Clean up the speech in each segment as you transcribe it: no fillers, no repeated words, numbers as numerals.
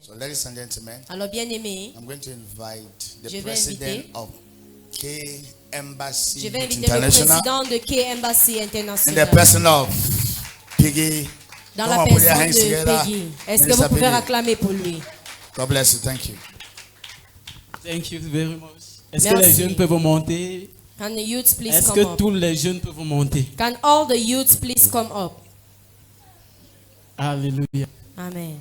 So, ladies and gentlemen, Alors, bien aimé, I'm going to invite the Je vais president inviter- of K Embassy je vais inviter le International président de K Embassy in the International person of Piggy. dans Come la on, put your personne hands de together. Peggy. Est-ce que Minister vous pouvez Peggy. acclamer pour lui? God bless you. Thank you. Thank you very much. Est-ce que Merci. les jeunes peuvent monter? Can the youths please Est-ce come que up? tous les jeunes peuvent monter? Can all the youths please come up? Alléluia. Amen.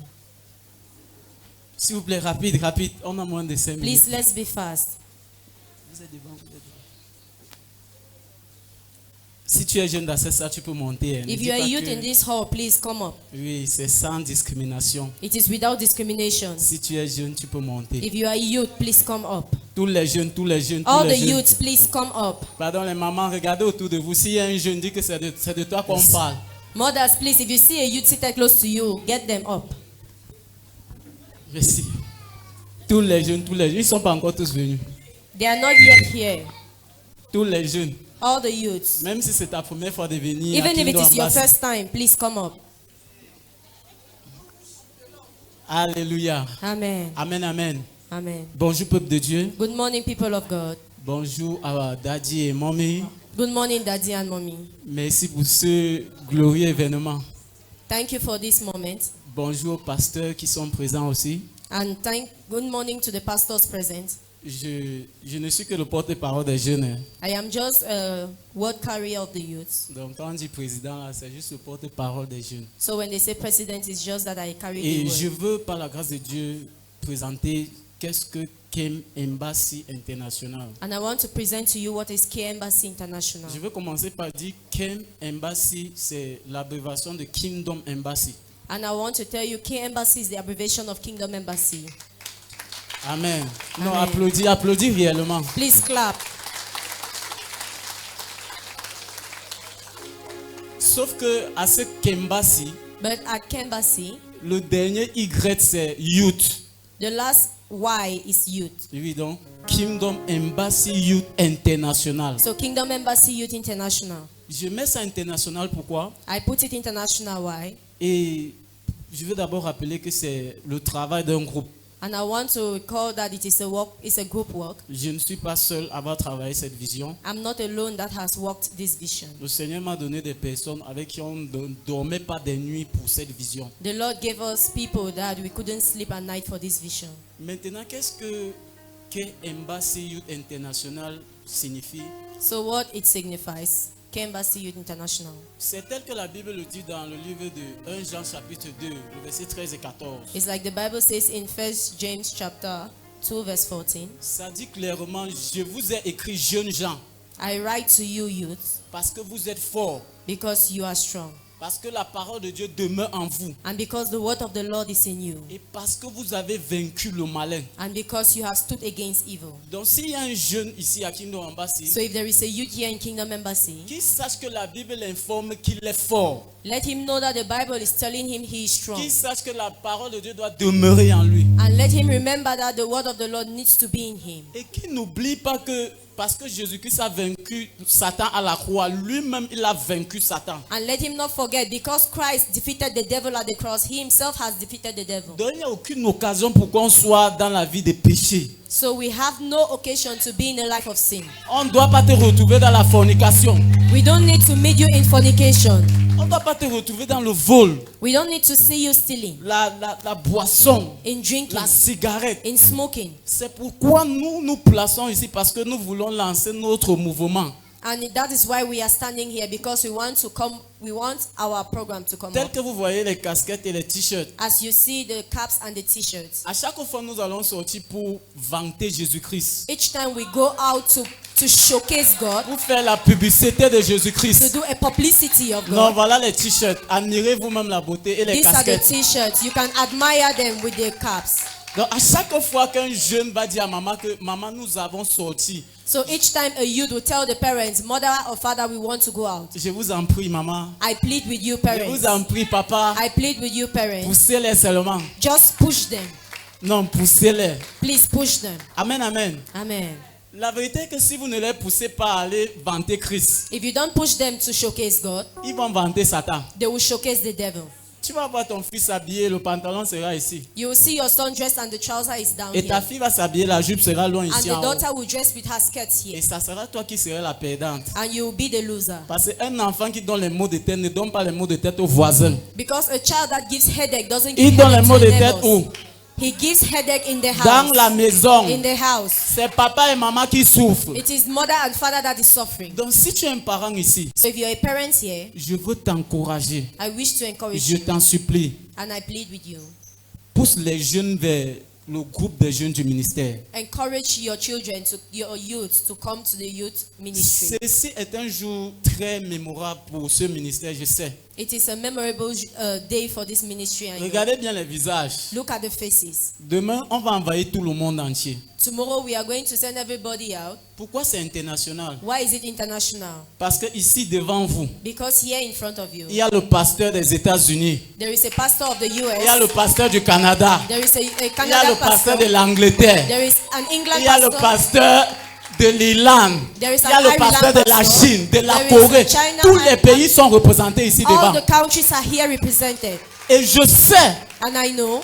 S'il vous plaît, rapide, rapide. On a moins de 5 minutes. Please, let's be fast. Vous êtes devant, vous êtes devant. Si tu es jeune dans cette salle, tu peux monter. hein. Ne If dis you are a pas youth que- in this hall, please come up. Oui, c'est sans discrimination. It is without discrimination. Si tu es jeune, tu peux monter. If you are a youth, please come up. Tous les jeunes, tous les jeunes, tous All the les jeunes. youths, please come up. Pardon les mamans, regardez autour de vous. S'il y a un jeune, dis que c'est de toi qu'on parle. Mothers, please, if you see a youth seated close to you, get them up. Merci. Tous les jeunes, ils ne sont pas encore tous venus. They are not yet here. Tous les jeunes. All the youths. Même si c'est ta première fois de venir à Even if it Kingdom is your Embassy. first time, please come up. Alléluia. Amen. Amen, amen. Amen. Bonjour peuple de Dieu. Good morning, people of God. Bonjour à Daddy et Mommy. Good morning, Daddy and Mommy. Merci pour ce glorieux événement. Thank you for this moment. Bonjour aux pasteurs qui sont présents aussi. And good morning to the pastors present. Je ne suis que le porte-parole des jeunes. hein. I am just a word carrier of the youths. Donc quand on dit président, là, c'est juste le porte-parole des jeunes. So when they say president, it's just that I carry Et the je word. veux, par la grâce de Dieu, présenter qu'est-ce que Kem Embassy International. And I want to present to you what is K Embassy International. Je veux commencer par dire Kem Embassy, c'est l'abréviation de Kingdom Embassy. And I want to tell you, K Embassy is the abbreviation of Kingdom Embassy. Amen. Non, Amen. applaudis réellement. Please clap. Sauf que à ce Kembassy, But at K Embassy, le dernier Y c'est Youth. the last Y is youth. Oui, donc Kingdom Embassy Youth International. So Kingdom Embassy Youth International. Je mets ça international pourquoi? I put it international. Why? Et je veux d'abord rappeler que c'est le travail d'un groupe. And I want to recall that it is a work, it's a group work. Je ne suis pas seul à avoir travaillé cette vision. I'm not alone that has worked this vision. Le Seigneur m'a donné des personnes avec qui on ne dormait pas des nuits pour cette vision. The Lord gave us people that we couldn't sleep at night for this vision. Maintenant, qu'est-ce que Embassy Youth International signifie? So what it signifies, K Embassy Youth International. C'est tel que la Bible le dit dans le livre de 1 Jean chapitre 2, le verset 13 et 14. It's like the Bible says in 1 James chapter 2 verse 14. Ça dit clairement, je vous ai écrit jeunes gens, I write to you youth parce que vous êtes forts, because you are strong parce que la parole de Dieu demeure en vous, and because the word of the Lord is in you et parce que vous avez vaincu le malin. and because you have stood against evil. Donc s'il y a un jeune ici à Kingdom Embassy, So if there is a youth here in Kingdom Embassy, qu'il sache que la Bible informe qu'il est fort, let him know that the Bible is telling him he is strong. qu'il sache que la parole de Dieu doit demeurer en lui. And let him remember that the word of the Lord needs to be in him. Et qu'il n'oublie pas que parce que Jésus-Christ a vaincu Satan à la croix, lui-même il a vaincu Satan. And let him not forget, because Christ defeated the devil at the cross, he himself has defeated the devil. Donc il n'y a aucune occasion pour qu'on soit dans la vie de péché. So we have no occasion to be in a life of sin. On ne doit pas te retrouver dans la fornication. We don't need to meet you in fornication. On ne doit pas te retrouver dans le vol, We don't need to see you stealing, la boisson, in drinking, la cigarette. in smoking. C'est pourquoi nous nous plaçons ici, parce que nous voulons lancer notre mouvement. And that is why we are standing here, because we want our program to come Tel up. que vous voyez les casquettes et les t-shirts. As you see the caps and the t-shirts. À chaque fois, nous allons sortir pour vanter Jésus-Christ. Each time we go out to showcase God, Pour faire la publicité de to Jésus-Christ. do a publicity of Non, God. voilà les t-shirts. Admirez vous-même la beauté et les These are the casquettes. t-shirts. You can admire them with the caps. Donc, à chaque fois qu'un jeune va dire à maman que maman, nous avons sorti. So each time a youth will tell the parents, mother or father, we want to go out. Je vous en prie, maman. I plead with you, Je parents. vous en prie, papa. I plead with you, parents. Poussez-les seulement. Just push them. Non, poussez-les. Please push them. Amen, amen. Amen. La vérité est que si vous ne les poussez pas à aller vanter Christ, If you don't push them to showcase God, ils vont vanter Satan. they will showcase the devil. Tu vas voir ton fils habillé, le pantalon sera ici. You will see your son dressed and the trouser is down Et ta here. fille va s'habiller, la jupe sera loin And ici the en haut. daughter will dress with her skirt Et here. ça sera toi qui seras la perdante. And you will be the loser. Parce qu'un enfant qui donne les maux de tête ne donne pas les maux de tête aux voisins. Because a child that gives headache doesn't Il give donne les headache maux to de the tête neighbors. où? He gives headache in the Dans la house. maison. In the house. C'est papa et maman qui souffrent. It is mother and father that is suffering. Donc si tu es un parent ici, So if you're a parent here, je veux t'encourager. I wish to encourage Je you t'en supplie. and I plead with you. Pousse les jeunes vers le groupe des jeunes du ministère. Encourage your children, your youth, to come to the youth ministry. Ceci est un jour très mémorable pour ce ministère, je sais. It is a memorable day for this ministry. And Regardez bien les visages. look at the faces. Demain, on va envahir tout le monde entier. Tomorrow we are going to send everybody out. Pourquoi c'est international? Why is it international? Parce que ici devant vous, Because here in front of you, il y a le pasteur des États-Unis, there is a pastor of the il y a le US. pasteur du Canada, There is a il y a le Canada pasteur pastor. de l'Angleterre, There is an England il y a le pastor. pasteur de l'Irlande, There is il y a an le Ireland pasteur de la pastor. Chine, de la There is Corée. China Tous and- les pays sont représentés ici All devant. the countries are here represented. Et je sais, And I know,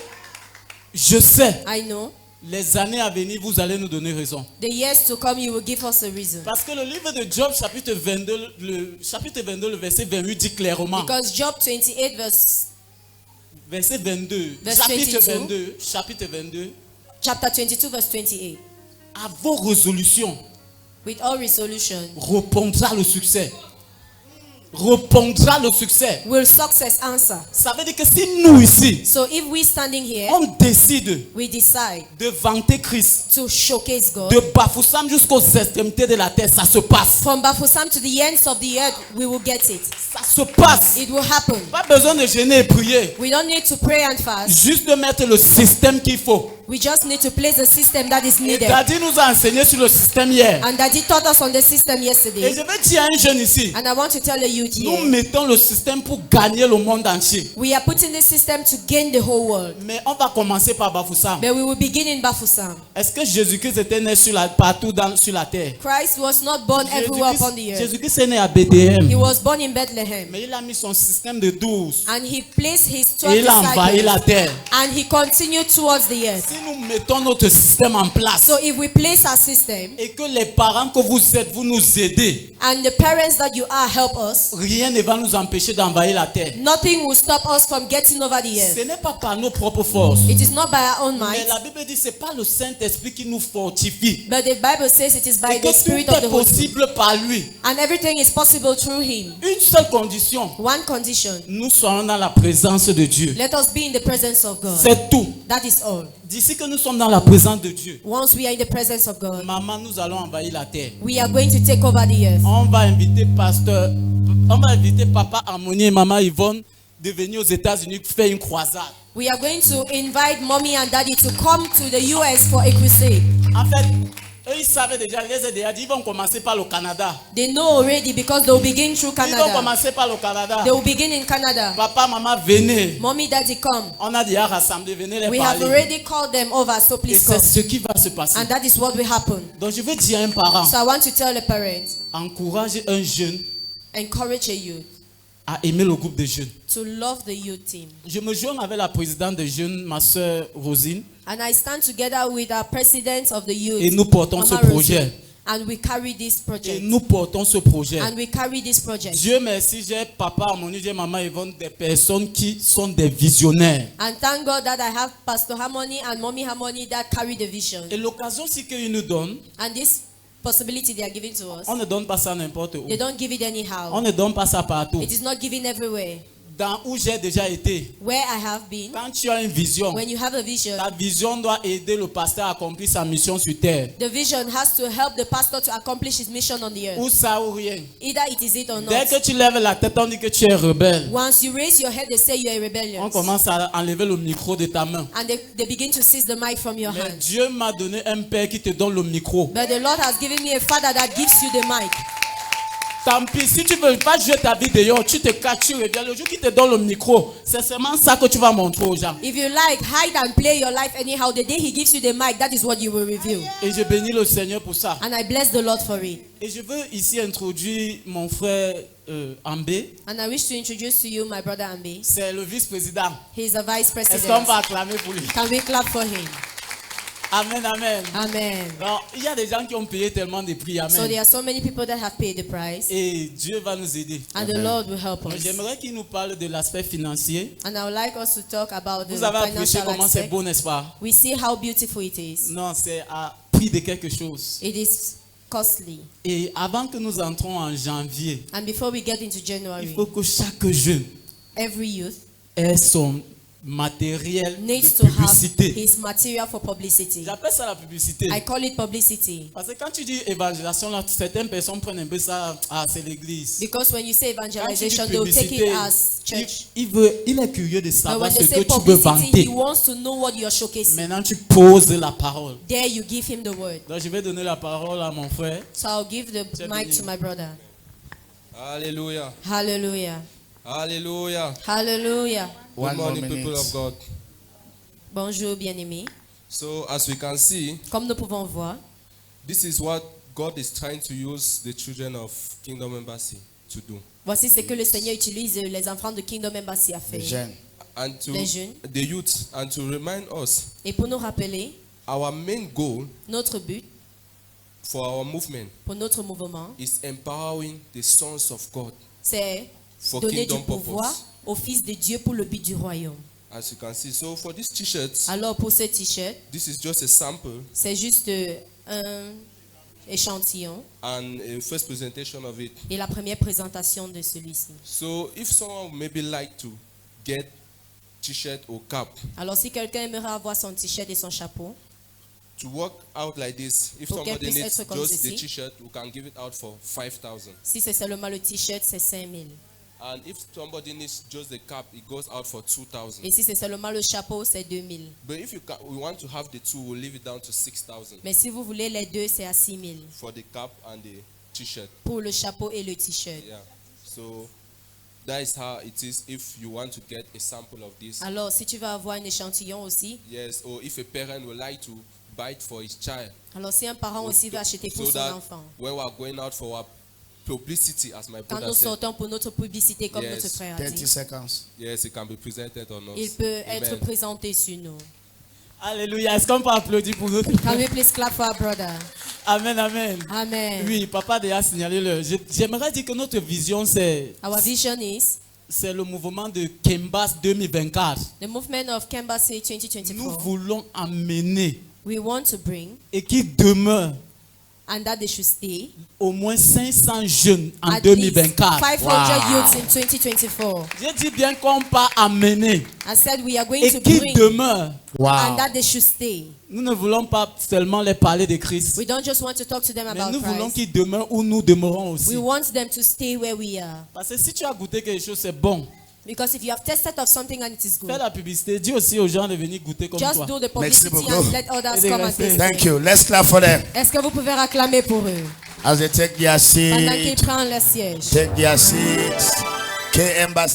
les années à venir, vous allez nous donner raison. the years to come, you will give us a reason. Parce que le livre de Job, chapitre 22, le verset 28 dit clairement. Because Job 28 Verset 22, Verse chapitre 22. 22, chapitre 22. chapter 22 verse 28. À vos résolutions With all resolution, répondra le succès. Répondra le succès. will success answer. Ça veut dire que si nous ici, So if we standing here, on décide we decide de vanter Christ, to showcase God. de Bafoussam jusqu'aux extrémités de la terre, ça se passe. From Bafoussam to the ends of the earth, we will get it. Ça se passe. It will happen. Pas besoin de gêner et prier. We don't need to pray and fast. Juste de mettre le système qu'il faut. We just need to place the system that is Et needed. Daddy nous a enseigné sur le système hier. And Daddy taught us on the system Et yesterday. je vais dire à un jeune ici, And I want to tell the youth nous here, mettons le système pour gagner le monde entier. we are putting this system to gain the whole world. Mais on va commencer par Bafoussam. But we will begin in Bafoussam. Est-ce que Jésus-Christ était né partout sur la terre? Christ was not born everywhere upon the earth. Jésus-Christ est né à Bethléem. He was born in Bethlehem. Mais il a mis son système de 12. And he placed his Et 12 il a envahi la disciples. terre. And he continued towards the earth. Si nous mettons notre système en place So if we place our system, et que les parents que vous êtes, vous nous aidez, and the parents that you are help us, rien ne va nous empêcher d'envahir la terre. nothing will stop us from getting over the earth. Ce n'est pas par nos propres forces. It is not by our own Mais might, la Bible dit que ce n'est pas le Saint-Esprit qui nous fortifie. but the Bible says it is by Et the que tout Spirit of est the Holy Spirit. possible par lui. And everything is possible through him. Une seule condition, One condition, nous soyons dans la présence de Dieu. let us be in the presence of God. C'est tout. That is all. D'ici que nous sommes dans la présence de Dieu, Once we are in the presence of God, maman, nous allons envahir la terre. we are going to take over the earth. On va inviter Papa Harmonie et Maman Yvonne de venir aux États-Unis faire une croisade. We are going to invite mommy and daddy to come to the US for a crusade. En fait, eux, ils savaient déjà, je les ai déjà dit, ils vont commencer par le Canada. They know already because they will begin through Ils vont Canada. commencer par le Canada. They will begin in Canada. Papa, maman, venez. Mommy, daddy, come. On a déjà rassemblé, venez les We have parler. already called them over, so Et please c'est come. ce qui va se passer. And that is what will happen. Donc je veux dire à un parent, So I want to tell the parents, encourage un jeune encourage a youth à aimer le groupe de jeunes. to love the youth team. Je me joins avec la présidente des jeunes, ma soeur Rosine, And I stand together with our president of the youth, et nous portons ce Mama projet. Rosie, and we carry this Et project. nous portons ce projet. And we carry this project. Dieu merci, j'ai Papa Harmonie, j'ai Maman Yvonne, des personnes qui sont des visionnaires. And thank God that I have Pastor Harmony and Mommy Harmony that carry the vision. Et l'occasion aussi qu'ils nous donnent, And this possibility they are giving to us, on ne donne pas ça n'importe où. they don't give it On anyhow. ne donne pas ça partout. It is not given everywhere. Dans où j'ai déjà été, Where I have been, quand tu as une vision, when you have a vision, ta vision doit aider le pasteur à accomplir sa mission sur terre. the vision has to help the pastor to accomplish his mission on the earth. Ou ça ou rien. Either it is it or Dès not. que tu lèves la tête, on dit que tu es rebelle. Once you raise your head, they say you are On rebellious. commence à enlever le micro de ta main. And they begin to seize the mic from your Mais hand. Dieu m'a donné un père qui te donne le micro. But the Lord has given me a father that gives you the mic. Tant pis, si tu veux pas jouer ta vie dehors, tu te caches, tu reviens. Le jour qui te donne le micro, c'est seulement ça que tu vas montrer aux gens. If you like, hide and play your life anyhow. The day he gives you the mic, that is what you will reveal. Et je bénis le Seigneur pour ça. And I bless the Lord for it. Et je veux ici introduire mon frère Ambé. And I wish to introduce to you my brother Ambe. C'est le vice-président. He is the vice Est-ce qu'on president. va acclamer pour lui? Can we clap for him? Amen, amen. Amen. Donc, il y a des gens qui ont payé tellement de prix. So Amen. there are so many people that have paid the price. Et Dieu va nous aider. And the Lord will help Donc, us. j'aimerais qu'il nous parle de l'aspect financier. And I would like us to talk about the Vous avez apprécié financial comment c'est aspect. beau, n'est-ce pas? We see how beautiful it is. Non, c'est à prix de quelque chose. It is costly. Et avant que nous entrons en janvier, And before we get into il January, faut que chaque jeune every youth ait son matériel de needs to have publicité. his material for publicity. J'appelle ça la publicité. I call it publicity. Parce que quand tu dis évangélisation, là, certaines personnes prennent un peu ça, ah, c'est l'église. Because when you say Quand tu dis evangelization, they'll take publicité, it as church. il est curieux de But savoir when ce they que say tu veux publicity, vanter. he wants to know what you're showcasing. Maintenant, tu poses la parole. There you give him the word. Donc, je vais donner la parole à mon frère. So I'll give the C'est mic béni. to my brother. Hallelujah. Hallelujah. Hallelujah. Hallelujah. Good One more morning, people minute. of God. Bonjour, bien-aimés. So, as we can see, Comme nous pouvons voir, this is what God is trying to use the children of Kingdom Embassy to do. voici ce que le Seigneur utilise les enfants de Kingdom Embassy à Les faire. jeunes. And to Les jeunes. the youth, and to remind us, Et pour nous rappeler, our main goal notre but for our movement pour notre mouvement, is empowering the sons of God c'est for donner du kingdom pouvoir purpose. aux fils de Dieu pour le but du royaume. As you can see. So, for this t-shirt, Alors pour ce t-shirt, this is just a sample c'est juste un échantillon and a first presentation of it. et la première présentation de celui-ci. So, if someone would maybe like to get t-shirt or cap, Alors si quelqu'un aimerait avoir son t-shirt et son chapeau, to work out like this, if Pour qu'elle somebody puisse needs être comme just the ceci. t-shirt, we can give it out for 5,000. si c'est seulement le t-shirt, c'est 5000. And if somebody needs just the cap, it goes out for 2,000. Et si c'est seulement le chapeau, c'est 2000. But if we want to have the two, we'll leave it down to 6,000 Mais si vous voulez les deux, c'est à 6000 for the cap and the t-shirt. pour le chapeau et le t-shirt. Yeah. So that is how it is if you want to get a sample of this. Alors si tu vas avoir un échantillon aussi, Yes, or if a parent would like to buy it for his child. alors si un parent aussi veut acheter pour So son that enfant, when we are going out for our publicity, as my quand brother nous said, sortons pour notre publicité, comme Yes. notre frère a 30 dit, seconds. yes, it can be presented on us. il peut Amen. être présenté sur nous. Alléluia. Est-ce qu'on peut applaudir pour nous? Can we please clap for our brother? Amen, amen. Amen. Oui, papa a déjà signalé le. J'aimerais dire que notre vision, c'est Our vision is le mouvement de Kembas 2024. the movement of Kembasi Nous 2024. voulons amener We want to bring, et qui demeure and that they should stay, au moins 500 jeunes en at least 2024. 500 Wow. youths in 2024. Je dis bien qu'on pas amener I said we are going et to qui bring, demeure. Wow. and that they should stay. Nous ne voulons pas seulement les parler de Christ, We don't just want to talk to them mais about nous voulons Christ. qu'ils demeurent où nous demeurons aussi. We want them to stay where we are. Parce que si tu as goûté quelque chose, c'est bon. Because if you have tested of something and it is Fais good, la publicité. Dis aussi aux gens de venir goûter comme just toi. do the Merci publicity beaucoup. and let others Et come and restez. taste Thank it. you. Let's clap for them. Est-ce que vous pouvez acclamer pour eux? As they take their Pendant qu'ils seat, prennent leur siège. take their seats. K Embassy.